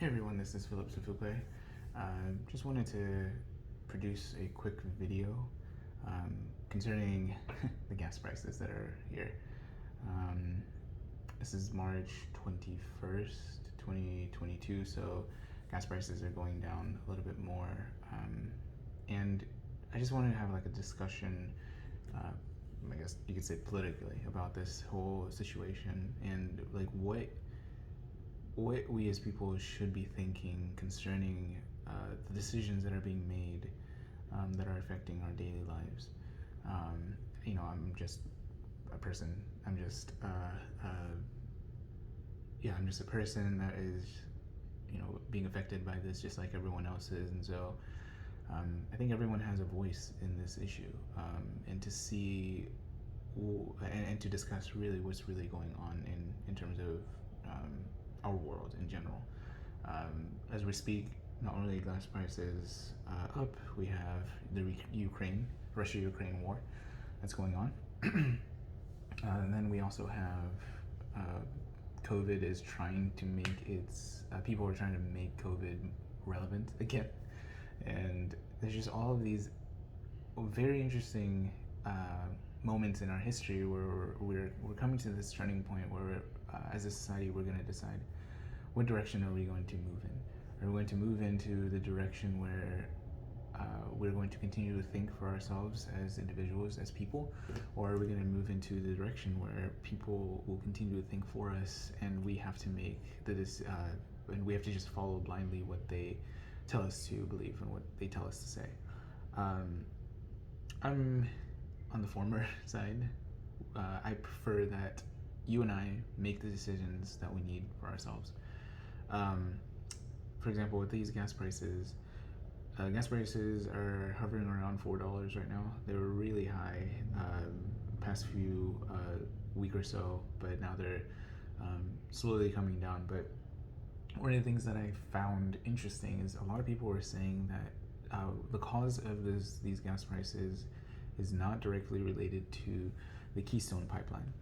Hey everyone, this is Philip Sufukwe. Just wanted to produce a quick video concerning the gas prices that are here. Um, this is March 21st, 2022, so gas prices are going down a little bit more. And I just wanted to have like a discussion, I guess you could say politically, about this whole situation and like what we as people should be thinking concerning the decisions that are being made that are affecting our daily lives. I'm just a person. I'm just a person that is, being affected by this just like everyone else is. And so I think everyone has a voice in this issue, and to see and to discuss really what's really going on in terms of our world in general. As we speak, not only gas prices up, we have the Russia-Ukraine war that's going on. And then we also have COVID is trying to make people are trying to make COVID relevant again. And there's just all of these very interesting moments in our history where we're coming to this turning point where as a society we're going to decide what direction are we going to move in. Are we going to move into the direction where we're going to continue to think for ourselves as individuals, as people, or are we going to move into the direction where people will continue to think for us and we have to make and we have to just follow blindly what they tell us to believe and what they tell us to say? I'm on the former side. I prefer that you and I make the decisions that we need for ourselves. For example, with these gas prices are hovering around $4 right now. They were really high past few week or so, but now they're slowly coming down. But one of the things that I found interesting is a lot of people were saying that the cause of these gas prices is not directly related to the Keystone pipeline.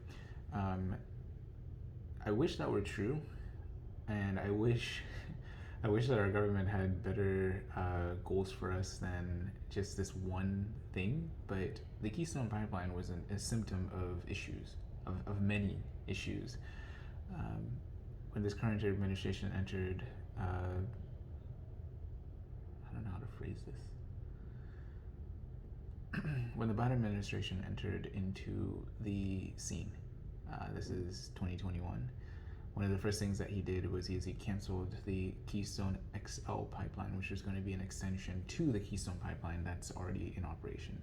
I wish that were true, and I wish that our government had better goals for us than just this one thing. But the Keystone pipeline was a symptom of issues, of many issues. When this current administration entered, I don't know how to phrase this. When the Biden administration entered into the scene, this is 2021, one of the first things that he did was he canceled the Keystone XL pipeline, which was going to be an extension to the Keystone pipeline that's already in operation.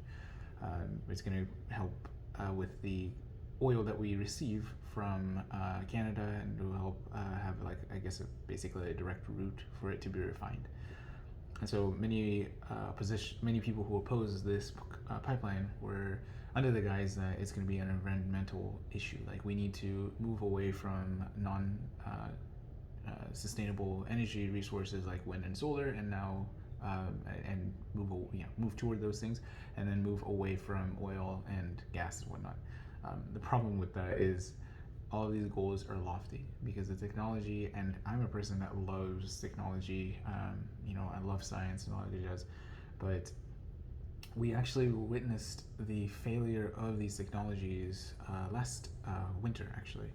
It's going to help with the oil that we receive from Canada, and it will help have basically a direct route for it to be refined. And so many people who oppose this pipeline were under the guise that it's going to be an environmental issue. Like, we need to move away from sustainable energy resources like wind and solar, and now and move toward those things, and then move away from oil and gas and whatnot. The problem with that is all of these goals are lofty because the technology, and I'm a person that loves technology. I love science and all that jazz, but we actually witnessed the failure of these technologies last winter, actually.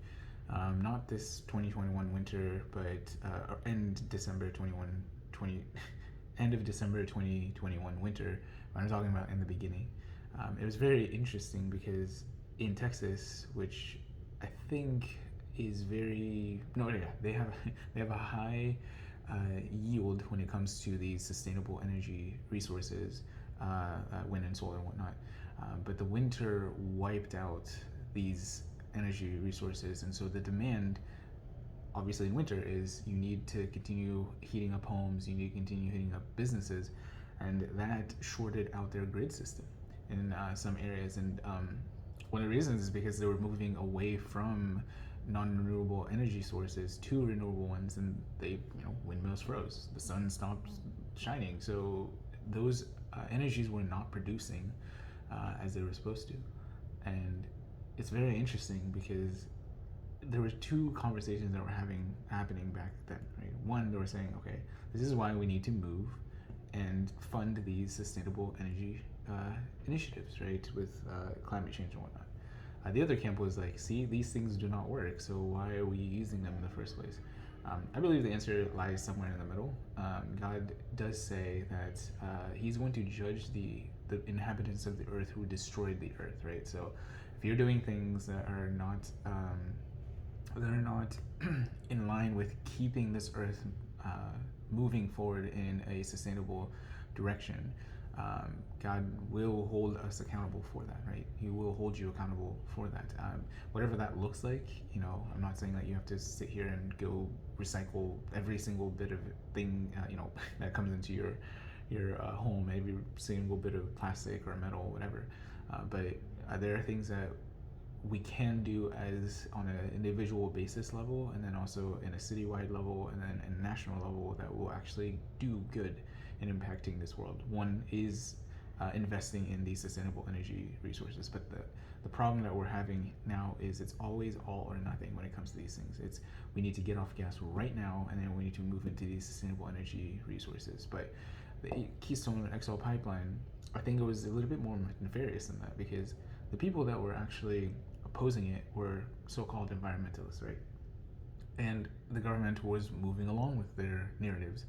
Not this 2021 winter, but end of December 2021 winter. What I'm talking about in the beginning. It was very interesting because in Texas, which I think is they have a high yield when it comes to these sustainable energy resources, wind and solar and whatnot. But the winter wiped out these energy resources, and so the demand, obviously in winter, is you need to continue heating up homes, you need to continue heating up businesses, and that shorted out their grid system in some areas. And one of the reasons is because they were moving away from non-renewable energy sources to renewable ones, and windmills froze, the sun stopped shining, so those energies were not producing as they were supposed to. And it's very interesting because there were two conversations that were happening back then, right? One, they were saying, okay, this is why we need to move and fund these sustainable energy initiatives, right, with climate change and whatnot. The other camp was like, see, these things do not work, so why are we using them in the first place? I believe the answer lies somewhere in the middle. God does say that He's going to judge the inhabitants of the earth who destroyed the earth, right? So if you're doing things that are not in line with keeping this earth moving forward in a sustainable direction, God will hold us accountable for that, right? He will hold you accountable for that. Whatever that looks like, I'm not saying that you have to sit here and go recycle every single bit of thing, that comes into your home, every single bit of plastic or metal, whatever. But there are things that we can do as on an individual basis level, and then also in a citywide level, and then a national level that will actually do good in impacting this world. One is investing in these sustainable energy resources, but the problem that we're having now is it's always all or nothing when it comes to these things. It's we need to get off gas right now, and then we need to move into these sustainable energy resources. But the Keystone XL pipeline, I think it was a little bit more nefarious than that, because the people that were actually opposing it were so-called environmentalists, right? And the government was moving along with their narratives.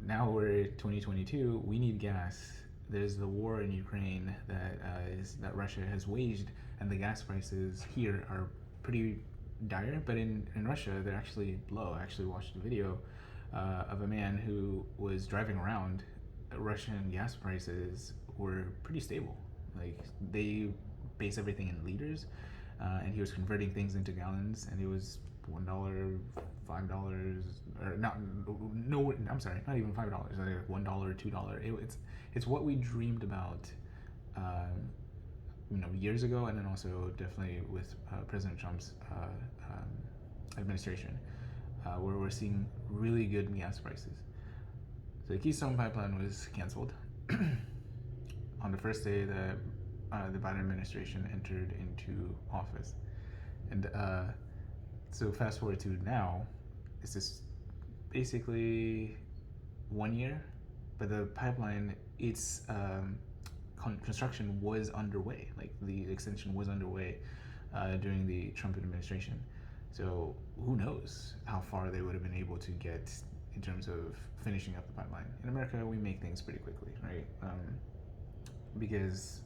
Now we're 2022. We need gas. There's the war in Ukraine that Russia has waged, and the gas prices here are pretty dire. But in Russia, they're actually low. I actually watched a video of a man who was driving around. Russian gas prices were pretty stable. Like, they base everything in liters, and he was converting things into gallons, and it was $1, $5, or not. No, I'm sorry, not even $5. Like $1, $2. It's what we dreamed about, years ago, and then also definitely with President Trump's administration, where we're seeing really good gas prices. So the Keystone Pipeline was canceled on the first day that the Biden administration entered into office. And so fast forward to now, it's just basically 1 year, but the pipeline, its construction was underway. Like, the extension was underway during the Trump administration. So who knows how far they would have been able to get in terms of finishing up the pipeline. In America, we make things pretty quickly, right? Because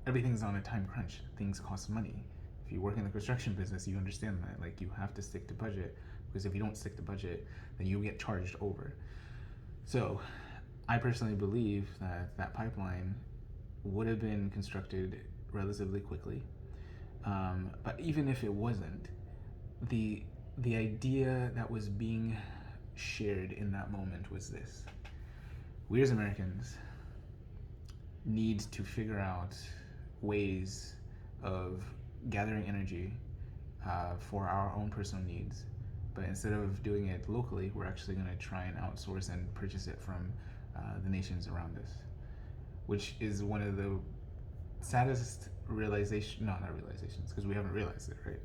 everything's on a time crunch. Things cost money. If you work in the construction business, you understand that. Like, you have to stick to budget, because if you don't stick to budget, then you get charged over. So I personally believe that that pipeline would have been constructed relatively quickly. But even if it wasn't, the idea that was being shared in that moment was this: we as Americans need to figure out ways of gathering energy for our own personal needs, but instead of doing it locally, we're actually going to try and outsource and purchase it from the nations around us, which is one of the saddest not realizations, because we haven't realized it, right?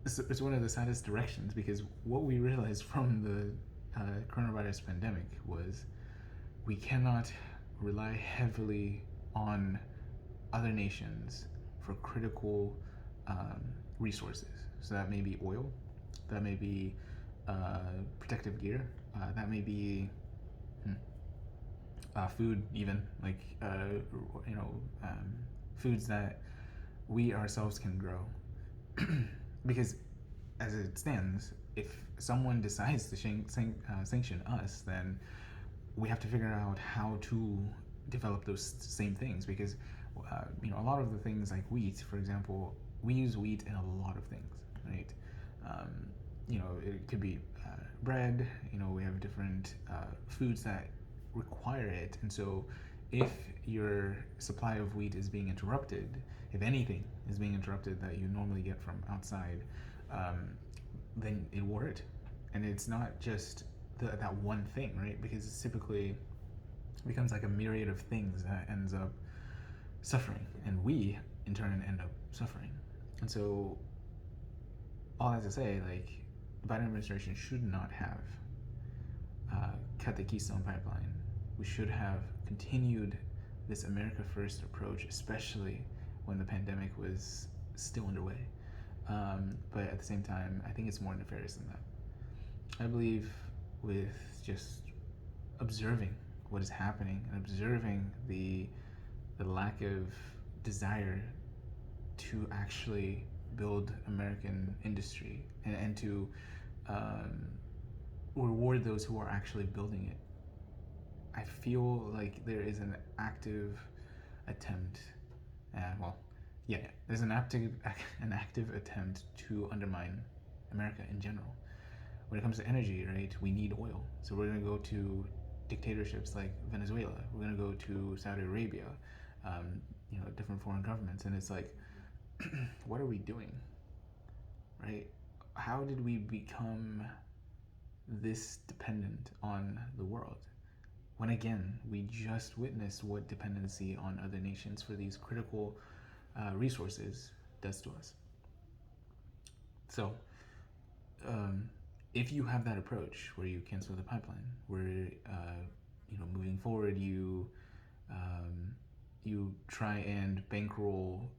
It's one of the saddest directions, because what we realized from the coronavirus pandemic was we cannot rely heavily on other nations for critical resources. So that may be oil, that may be protective gear, that may be food, even, like foods that we ourselves can grow. Because as it stands, if someone decides to sanction us, then we have to figure out how to develop those same things, because a lot of the things, like wheat, for example, we use wheat in a lot of things, right? It could be bread. We have different foods that require it, and so if your supply of wheat is being interrupted, if anything is being interrupted that you normally get from outside, then it will hurt. And it's not just that one thing, right? Because it's typically becomes like a myriad of things that ends up suffering, and we in turn end up suffering. And so all that to say, like, the Biden administration should not have cut the Keystone pipeline. We should have continued this America First approach, especially when the pandemic was still underway. But at the same time, I think it's more nefarious than that. I believe with just observing what is happening and observing the lack of desire to actually build American industry and to reward those who are actually building it. I feel like there is an active attempt, there's an active attempt to undermine America in general. When it comes to energy, right, we need oil, so we're going to go to dictatorships like Venezuela. We're going to go to Saudi Arabia, different foreign governments, and it's like, what are we doing, right? How did we become this dependent on the world? When again, we just witnessed what dependency on other nations for these critical resources does to us. So, if you have that approach where you cancel the pipeline, where moving forward you try and bankroll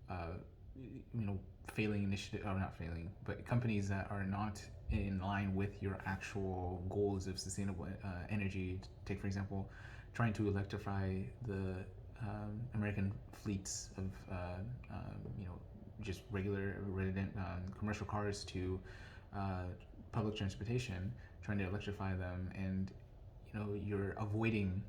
failing initiative, or not failing, but companies that are not in line with your actual goals of sustainable energy. Take, for example, trying to electrify the American fleets of just regular commercial cars to public transportation, trying to electrify them, and you're avoiding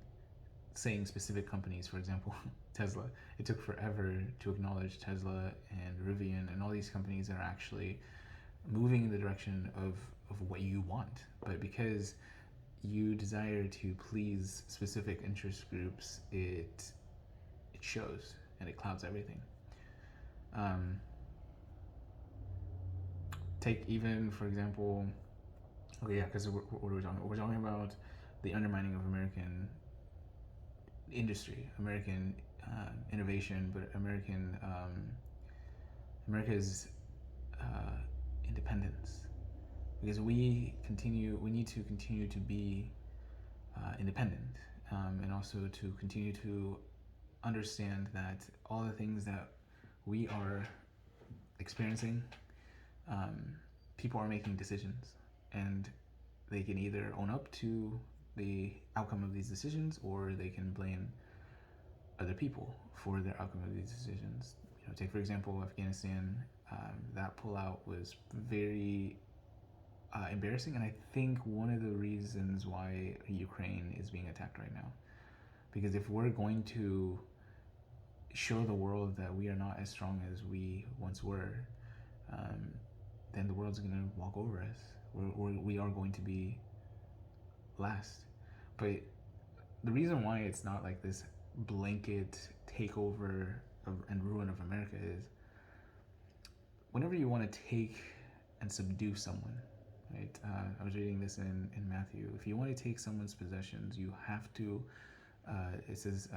saying specific companies. For example, Tesla. It took forever to acknowledge Tesla and Rivian and all these companies that are actually moving in the direction of what you want. But because you desire to please specific interest groups, it shows and it clouds everything. Take even, for example, because what are we talking about? We're talking about the undermining of American industry, American innovation, but America's independence. Because we need to continue to be independent, and also to continue to understand that all the things that we are experiencing, people are making decisions, and they can either own up to the outcome of these decisions, or they can blame other people for their outcome of these decisions. Take, for example, Afghanistan. That pullout was very embarrassing, and I think one of the reasons why Ukraine is being attacked right now. Because if we're going to show the world that we are not as strong as we once were, then the world's going to walk over us. We are going to be last. But the reason why it's not like this blanket takeover and ruin of America is, whenever you want to take and subdue someone, right? I was reading this in Matthew. If you want to take someone's possessions, you have to, it says,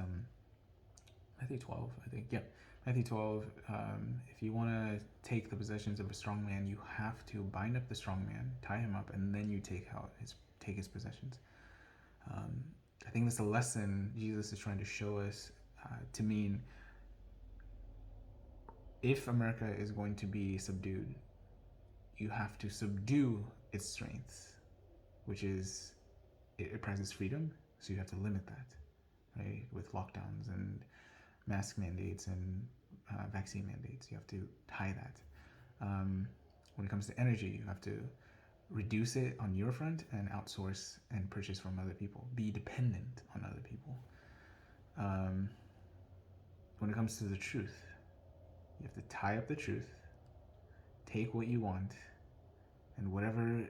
Matthew 12, I think. Yeah, Matthew 12. If you want to take the possessions of a strong man, you have to bind up the strong man, tie him up, and then you take his possessions. I think that's a lesson Jesus is trying to show us, to mean, if America is going to be subdued, you have to subdue its strengths, which is it prizes freedom, so you have to limit that, right? With lockdowns and mask mandates and vaccine mandates, you have to tie that. When it comes to energy, you have to reduce it on your front and outsource and purchase from other people. Be dependent on other people. When it comes to the truth, you have to tie up the truth, take what you want, and whatever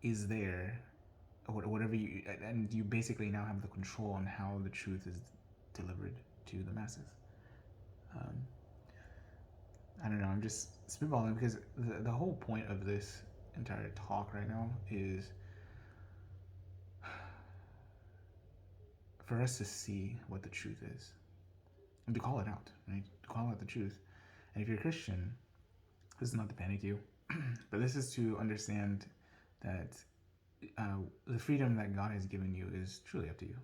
is there, whatever and you basically now have the control on how the truth is delivered to the masses. I don't know, I'm just spitballing, because the whole point of this entire talk right now is for us to see what the truth is and to call it out, right? To call out the truth. And if you're a Christian, this is not to panic you, but this is to understand that the freedom that God has given you is truly up to you,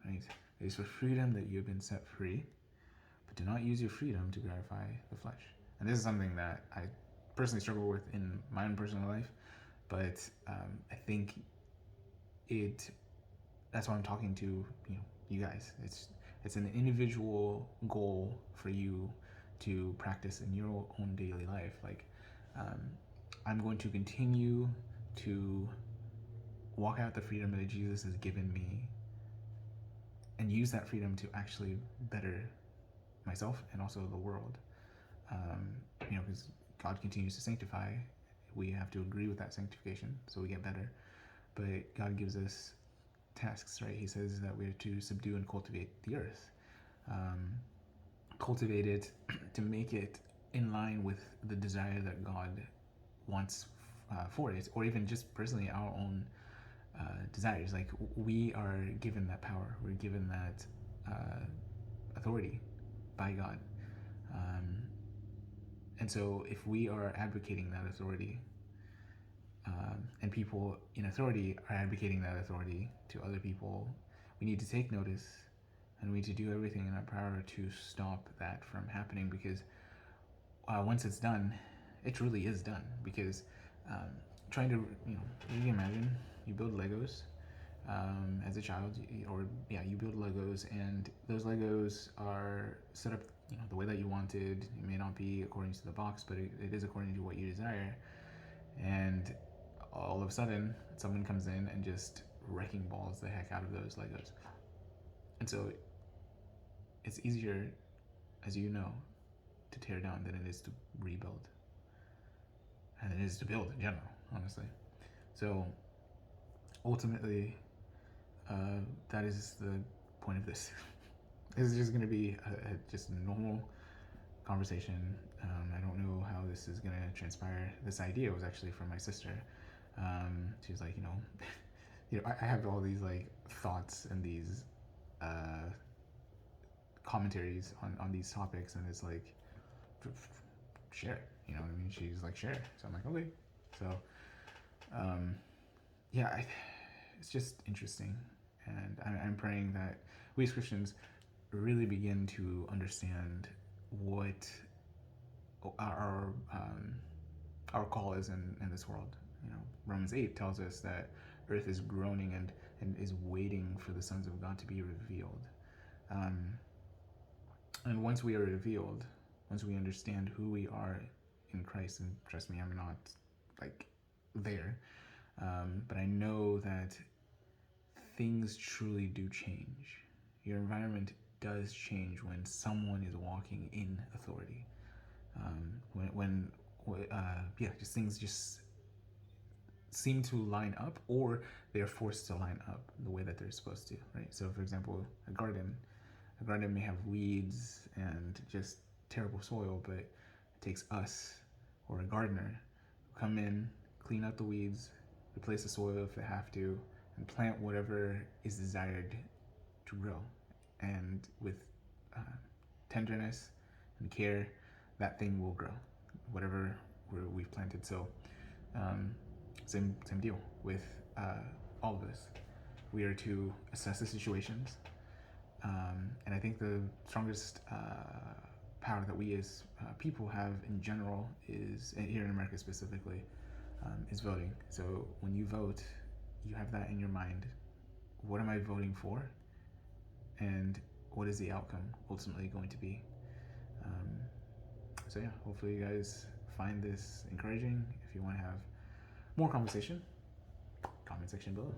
right? It is for freedom that you've been set free, but do not use your freedom to gratify the flesh. And this is something that I personally struggle with in my own personal life, but I think that's why I'm talking to you guys. It's an individual goal for you to practice in your own daily life. Like, um, I'm going to continue to walk out the freedom that Jesus has given me and use that freedom to actually better myself and also the world. Because God continues to sanctify. We have to agree with that sanctification so we get better. But God gives us tasks, right? He says that we're to subdue and cultivate the earth. Cultivate it to make it in line with the desire that God wants for it, or even just personally our own desires. Like, we are given that power, we're given that authority by God. And so if we are advocating that authority, and people in authority are advocating that authority to other people, we need to take notice and we need to do everything in our power to stop that from happening, because once it's done, it truly is done. Because trying to, you can imagine you build Legos as a child, you build Legos, and those Legos are set up the way that you wanted. It may not be according to the box, but it is according to what you desire. And all of a sudden, someone comes in and just wrecking balls the heck out of those Legos. And so it's easier, as you know, to tear down than it is to rebuild, and it is to build in general, honestly. So ultimately, that is the point of this. This is just going to be just a normal conversation. I don't know how this is going to transpire. This idea was actually from my sister. She's like, I have all these like thoughts and these commentaries on these topics, and it's like, share it. You know what I mean? She's like, share. So I'm like, okay. So, it's just interesting, and I'm praying that we as Christians really begin to understand what our call is in this world. Romans 8 tells us that earth is groaning and is waiting for the sons of God to be revealed. And once we are revealed, once we understand who we are in Christ, and trust me, I'm not like there, but I know that things truly do change. Your environment does change when someone is walking in authority. Just things just seem to line up, or they're forced to line up the way that they're supposed to, right? So, for example, a garden may have weeds and just terrible soil, but it takes us, or a gardener, come in, clean out the weeds, replace the soil if they have to, and plant whatever is desired to grow. And with tenderness and care, that thing will grow, whatever we've planted. So same deal with all of this. We are to assess the situations, and I think the strongest power that we as people have in general is, here in America specifically, is voting. So when you vote, you have that in your mind. What am I voting for? And what is the outcome ultimately going to be? Hopefully you guys find this encouraging. If you want to have more conversation, comment section below.